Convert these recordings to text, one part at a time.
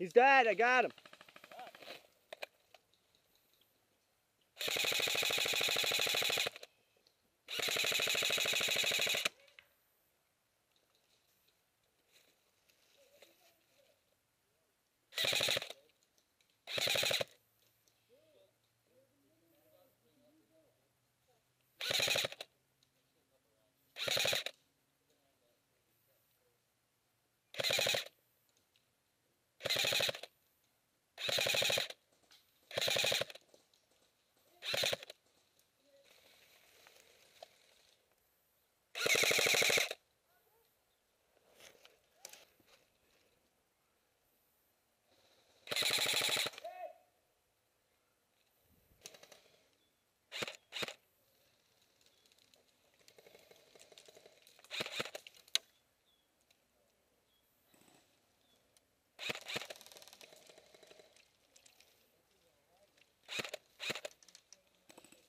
He's dead. I got him.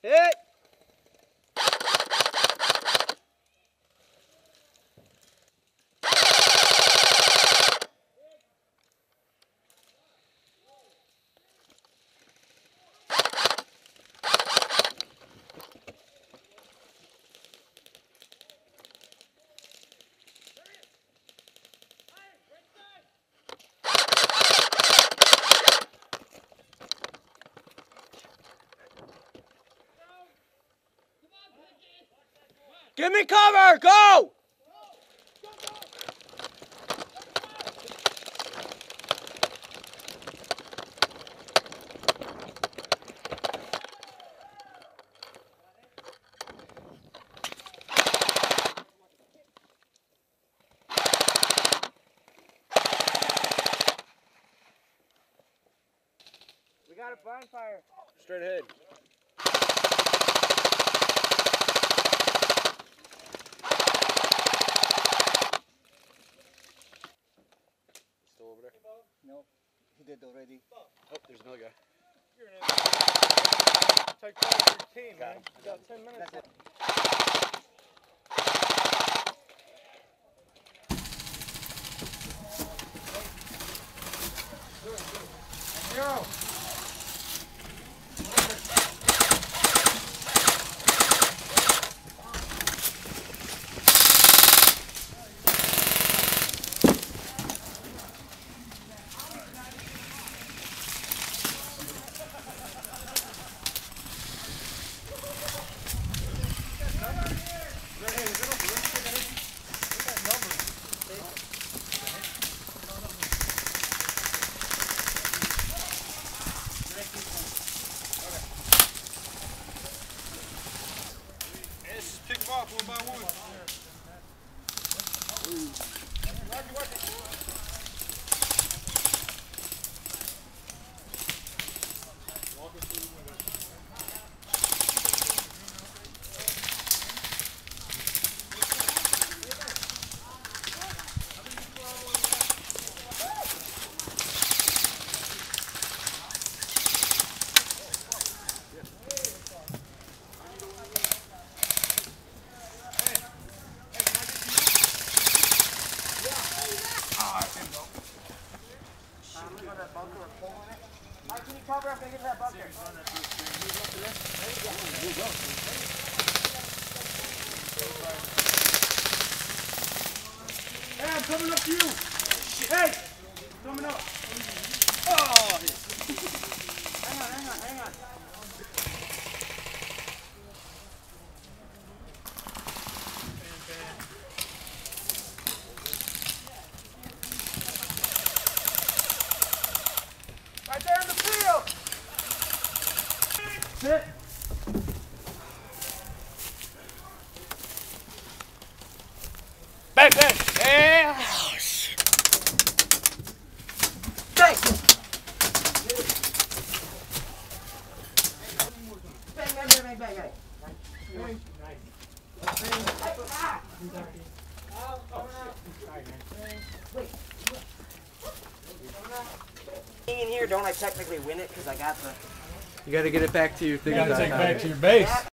Hit! Give me cover! Go! We got a bonfire. Straight ahead. No, he did already. Oh, there's another guy. You're in take care of your team, man. You got 10 minutes left. Zero. Pick them off one by one. Watch it. Walking through the window. Can you cover up and get that bunker? Hey, I'm coming up to you. Hey, coming up. Oh! Hang on. Right there in the field. Sit. Bang, bang! Yeah! Oh, shit. Bang! Bang. In here, don't I technically win it because I got the... You gotta get it back to your thing. You gotta take it back to your base.